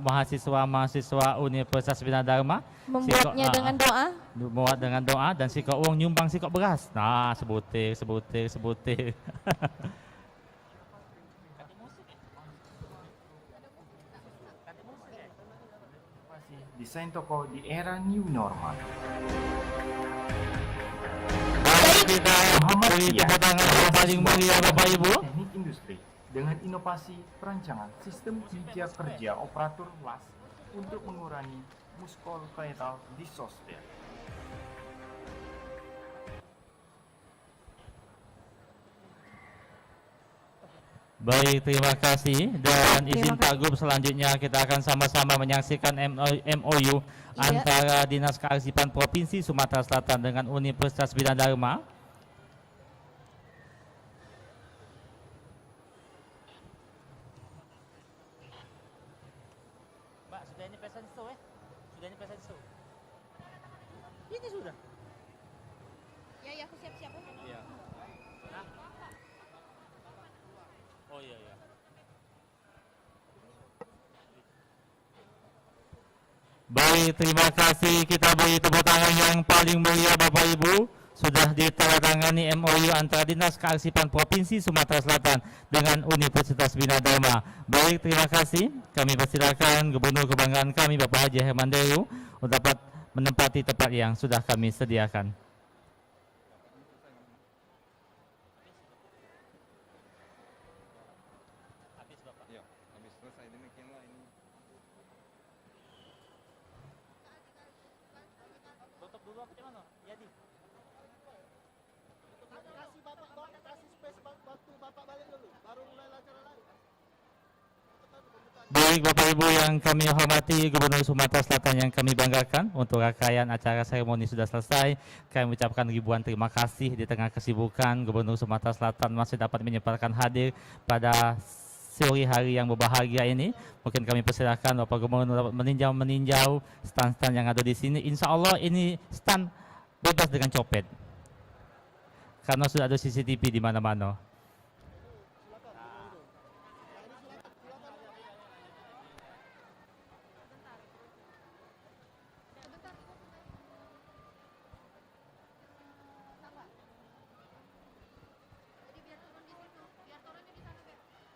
mahasiswa Universitas Bina Dharma. Membuatnya dengan doa. Membuat dengan doa dan sikok uang nyumbang sikok beras. Nah, sebutir. Desain toko di era new normal. Baik, kita beri tepuk tangan yang paling meriah Bapak Ibu. Teknik industri dengan inovasi perancangan sistem meja kerja operator las untuk mengurangi muskuloskeletal disorder. Baik, terima kasih. Dan izin Pak Gub, selanjutnya kita akan sama-sama menyaksikan MOU antara Dinas Kearsipan Provinsi Sumatera Selatan dengan Universitas Bina Dharma. Mbak, sudah ini pesan show ya? Sudah ini pesan show? Ini sudah? Ya, aku siap-siap. Iya. Hah? Oh iya, iya. Baik, terima kasih. Kita beri tepuk tangan yang paling mulia Bapak Ibu. Sudah ditandatangani MOU antara Dinas Kearsipan Provinsi Sumatera Selatan dengan Universitas Bina Dharma. Baik, terima kasih. Kami persilakan Gubernur Kebanggaan kami Bapak Haji Herman Deru untuk dapat menempati tempat yang sudah kami sediakan. Baik Bapak Ibu yang kami hormati, Gubernur Sumatera Selatan yang kami banggakan, untuk rangkaian acara seremoni sudah selesai. Kami mengucapkan ribuan terima kasih di tengah kesibukan Gubernur Sumatera Selatan masih dapat menyempatkan hadir pada sore hari yang berbahagia ini. Mungkin kami persilakan Bapak Gubernur dapat meninjau stand-stand yang ada di sini. Insya Allah ini stand bebas dengan copet, karena sudah ada CCTV di mana-mana.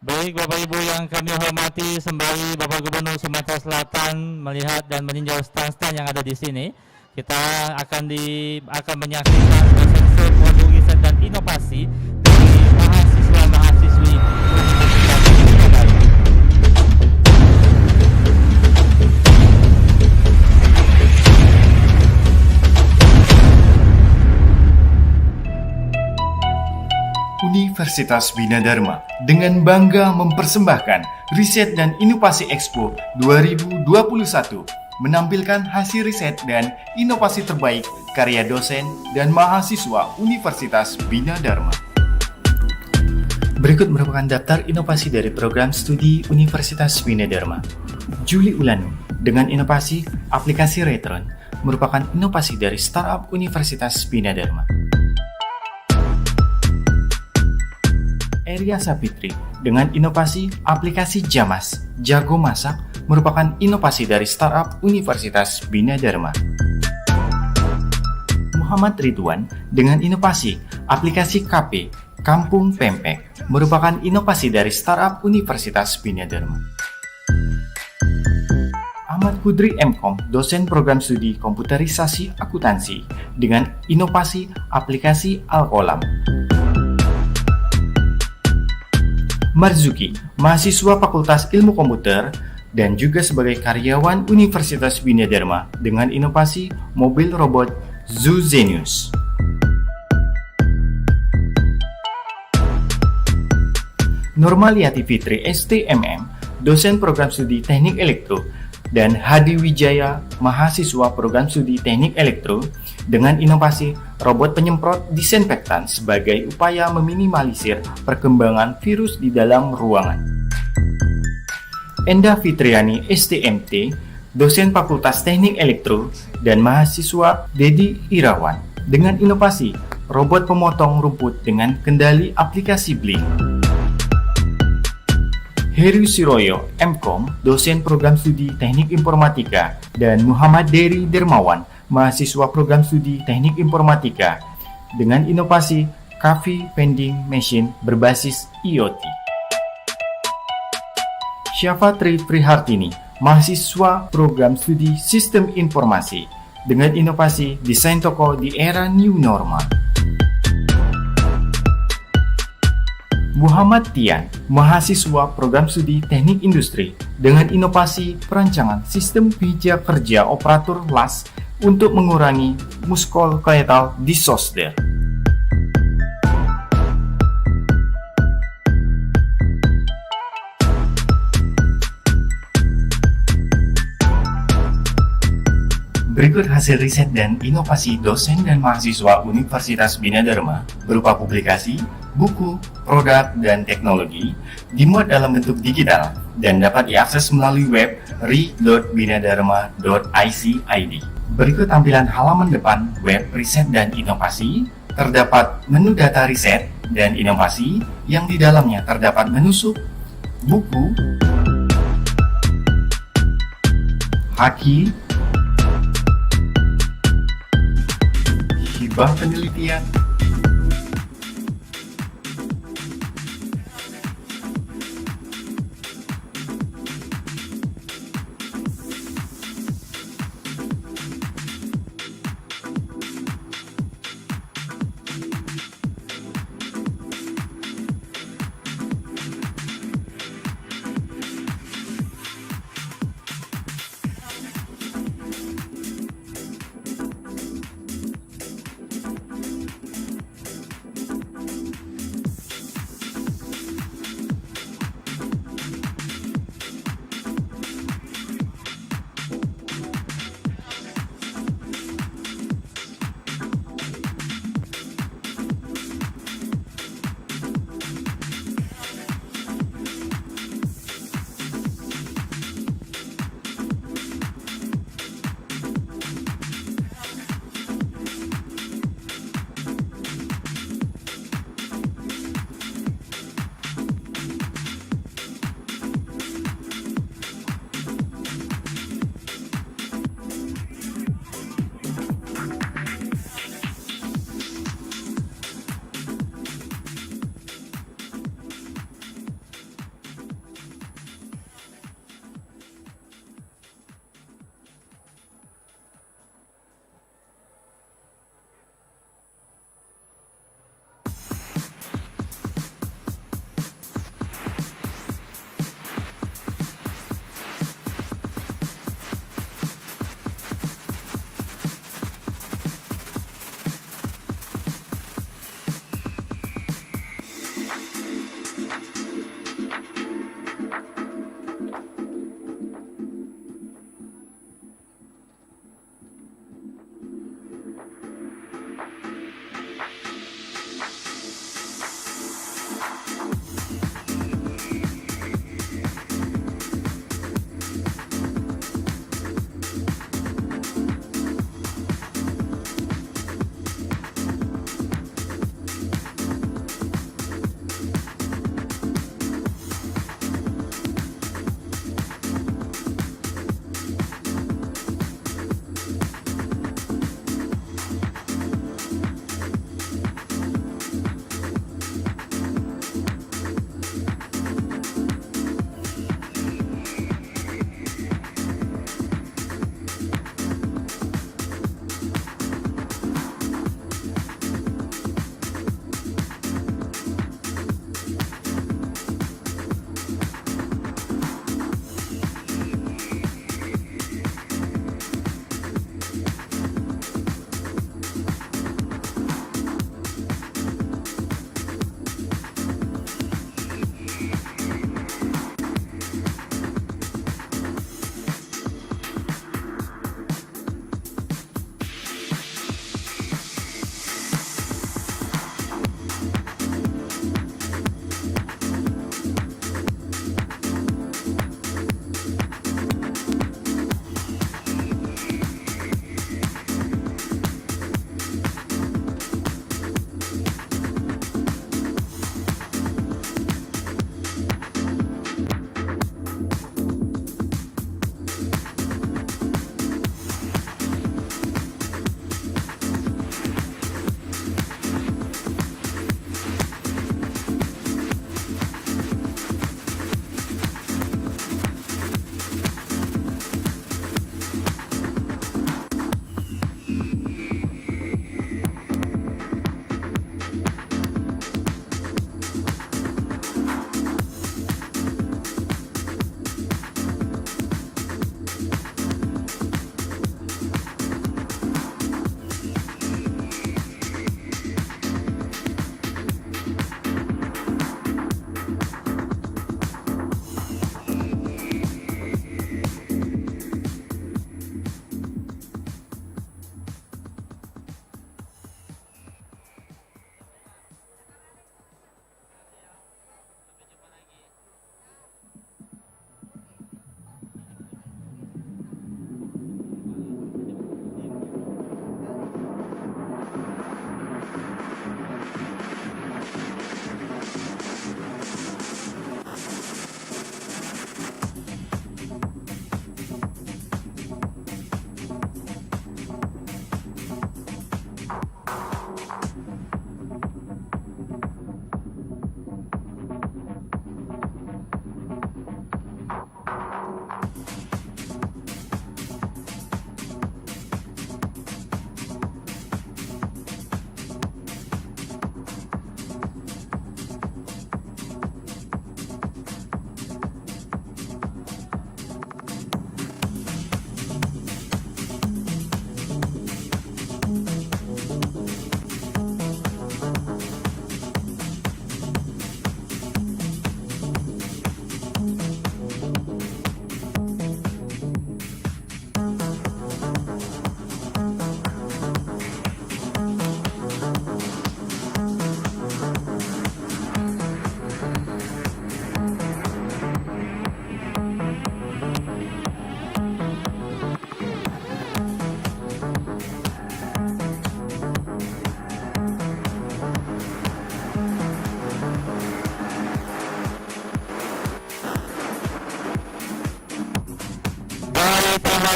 Baik Bapak Ibu yang kami hormati, sembari Bapak Gubernur Sumatera Selatan melihat dan meninjau stand-stand yang ada di sini, kita akan menyaksikan sensor produk riset dan inovasi dari mahasiswa-mahasiswi Universitas Bina Dharma. Universitas Bina Dharma dengan bangga mempersembahkan Riset dan Inovasi Expo 2021 menampilkan hasil riset dan inovasi terbaik karya dosen dan mahasiswa Universitas Bina Dharma. Berikut merupakan daftar inovasi dari program studi Universitas Bina Dharma. Juli Ulanu dengan inovasi aplikasi Retron merupakan inovasi dari startup Universitas Bina Dharma. Eria Sapitri dengan inovasi aplikasi Jamas Jago Masak merupakan inovasi dari startup Universitas Bina Dharma. Muhammad Ridwan dengan inovasi aplikasi KP Kampung Pempek merupakan inovasi dari startup Universitas Bina Dharma. Ahmad Kudri MKom, dosen program studi komputerisasi akuntansi dengan inovasi aplikasi Al-Qolam. Marzuki, mahasiswa Fakultas Ilmu Komputer dan juga sebagai karyawan Universitas Bina Dharma dengan inovasi mobil robot Zuzenius. Normaliati Fitri STMM, dosen program studi Teknik Elektro, dan Hadi Wijaya, mahasiswa program studi Teknik Elektro dengan inovasi robot penyemprot disinfektan sebagai upaya meminimalisir perkembangan virus di dalam ruangan. Enda Fitriani STMT, dosen Fakultas Teknik Elektro, dan mahasiswa Dedi Irawan dengan inovasi robot pemotong rumput dengan kendali aplikasi Blink. Heru Siroyo, MKom, dosen program studi Teknik Informatika, dan Muhammad Dery Dermawan, mahasiswa program studi Teknik Informatika, dengan inovasi Coffee Vending Machine berbasis IoT. Syafatri Prihartini, mahasiswa program studi Sistem Informasi, dengan inovasi desain toko di era New Normal. Muhammad Tian, mahasiswa program studi Teknik Industri dengan inovasi perancangan sistem meja kerja operator LAS untuk mengurangi muskuloskeletal disorder. Berikut hasil riset dan inovasi dosen dan mahasiswa Universitas Bina Dharma berupa publikasi, buku, produk, dan teknologi dimuat dalam bentuk digital dan dapat diakses melalui web ri.binadharma.ic.id. Berikut tampilan halaman depan web riset dan inovasi. Terdapat menu data riset dan inovasi yang di dalamnya terdapat menu sub, buku, haki, hibah penelitian,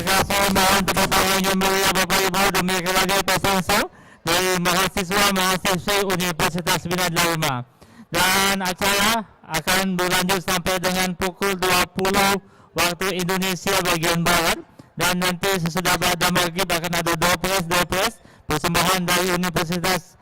saya mohon tepuk tangan yang meriah Bapak Ibu demi keluarga peserta dari mahasiswa-mahasiswi Universitas Bina Dharma. Dan acara akan berlanjut sampai dengan pukul 20 waktu Indonesia bagian Barat. Dan nanti sesudah pada maghrib akan ada doorpress persembahan dari Universitas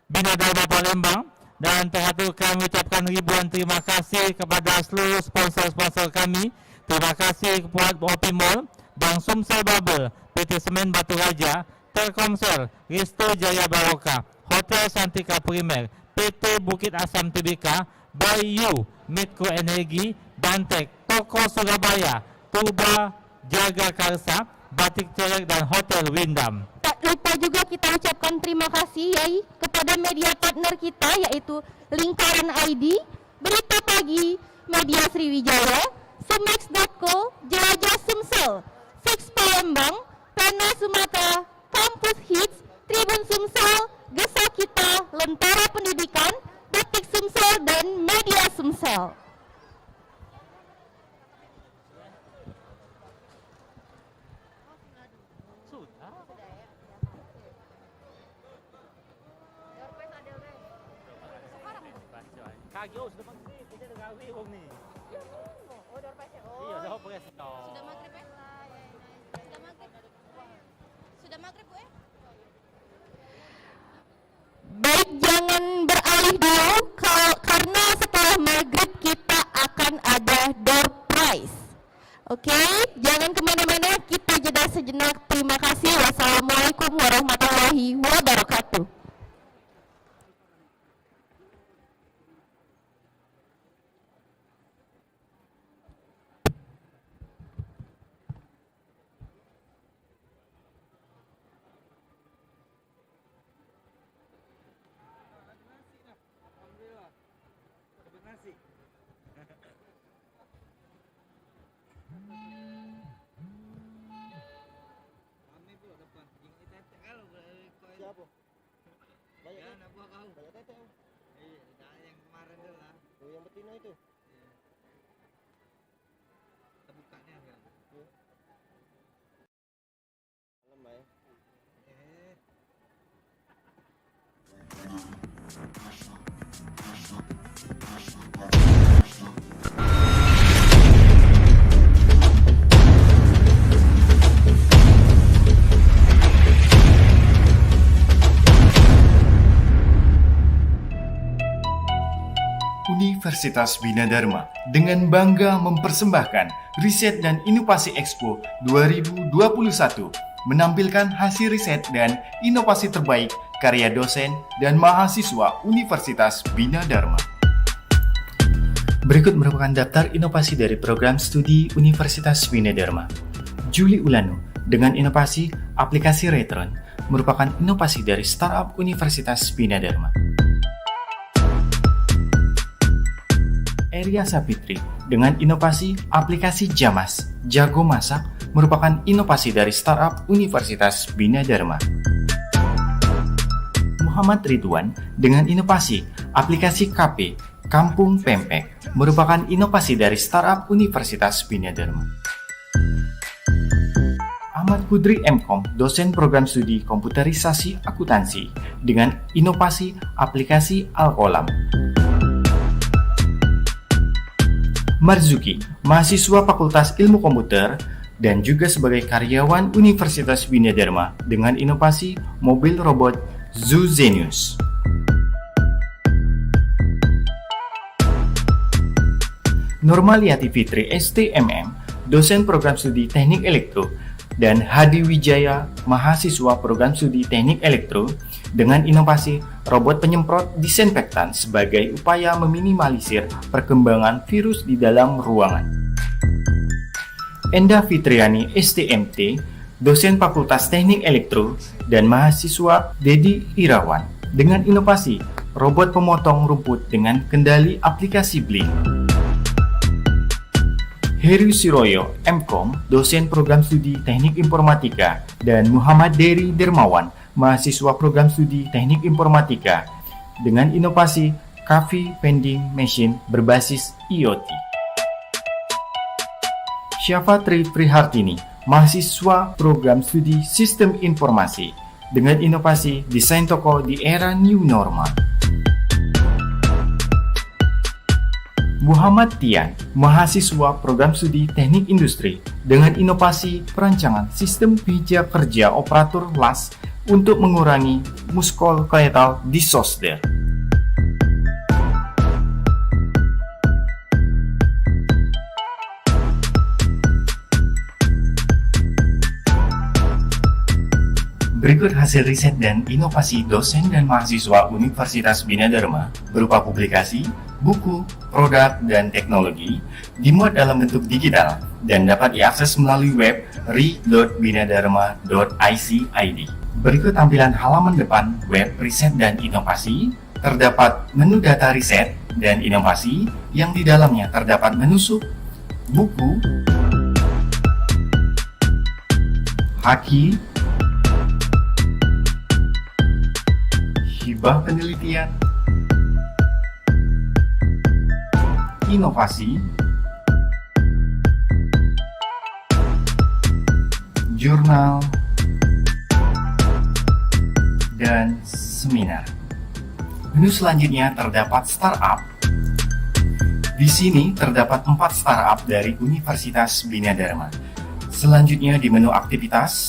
Bina Dharma Palembang. Dan terakhir kami ucapkan ribuan terima kasih kepada seluruh sponsor-sponsor kami. Terima kasih kepada Opimol, Bank Sumsel Babel, PT Semen Batu Raja, Telkomsel, Risto Jaya Baroka, Hotel Santika Primer, PT Bukit Asam Tbk, Bayu, Midco Energi, Bantek, Toko Surabaya, Turba, Jaga Karsa, Batik Celek, dan Hotel Windam. Tak lupa juga kita ucapkan terima kasih Yai kepada media partner kita yaitu Lingkaran ID, Berita Pagi, Media Sriwijaya, Sumex.co, Jelajah Sumsel, Fix Palembang, Pena Sumatera, Kampus Hits, Tribun Sumsel, Gesa Kita, Lentera Pendidikan, Detik Sumsel, dan Media Sumsel. Kagak sudah maghrib, kita udah gawe wong nih. Oh, doorpress ya? Oh, Iya, doorpress. sudah maghrib ya? Sudah maghrib. Sudah maghrib, Bu ya? Baik, jangan beralih dulu karena setelah maghrib kita akan ada door prize. Oke, jangan kemana-mana, kita jeda sejenak. Terima kasih. Wassalamualaikum warahmatullahi wabarakatuh. Universitas Bina Dharma dengan bangga mempersembahkan Riset dan Inovasi Expo 2021 menampilkan hasil riset dan inovasi terbaik karya dosen dan mahasiswa Universitas Bina Dharma. Berikut merupakan daftar inovasi dari program studi Universitas Bina Dharma. Juli Ulanu dengan inovasi aplikasi Retron merupakan inovasi dari startup Universitas Bina Dharma. Eria Sapitri dengan inovasi aplikasi Jamas Jago Masak merupakan inovasi dari startup Universitas Bina Dharma. Muhammad Ridwan dengan inovasi aplikasi KP Kampung Pempek merupakan inovasi dari startup Universitas Bina Dharma. Ahmad Kudri Mkom, dosen program studi komputerisasi akuntansi dengan inovasi aplikasi Al-Qolam. Marzuki, mahasiswa Fakultas Ilmu Komputer dan juga sebagai karyawan Universitas Bina Dharma dengan inovasi mobil robot Zuzenius. Normaliati Fitri STMM, dosen program studi Teknik Elektro, dan Hadi Wijaya, mahasiswa program studi Teknik Elektro dengan inovasi robot penyemprot disinfektan sebagai upaya meminimalisir perkembangan virus di dalam ruangan. Enda Fitriani STMT, dosen Fakultas Teknik Elektro dan mahasiswa Dedi Irawan dengan inovasi robot pemotong rumput dengan kendali aplikasi Blink. Heru Siroyo, Mkom, dosen program studi Teknik Informatika, dan Muhammad Dery Dermawan, mahasiswa program studi Teknik Informatika, dengan inovasi Coffee Vending Machine berbasis IoT. Syafatri Prihartini, mahasiswa program studi Sistem Informasi dengan inovasi desain toko di era new normal. Muhammad Tian, mahasiswa program studi Teknik Industri dengan inovasi perancangan sistem meja kerja operator las untuk mengurangi muskuloskeletal disorder. Berikut hasil riset dan inovasi dosen dan mahasiswa Universitas Bina Dharma berupa publikasi, buku, produk, dan teknologi dimuat dalam bentuk digital dan dapat diakses melalui web ri.binadharma.ic.id. Berikut tampilan halaman depan web riset dan inovasi. Terdapat menu data riset dan inovasi yang di dalamnya terdapat menu sub, buku, haki, hibah penelitian, inovasi, jurnal, dan seminar. Menu selanjutnya terdapat startup. Di sini terdapat 4 startup dari Universitas Bina Dharma. Selanjutnya di menu aktivitas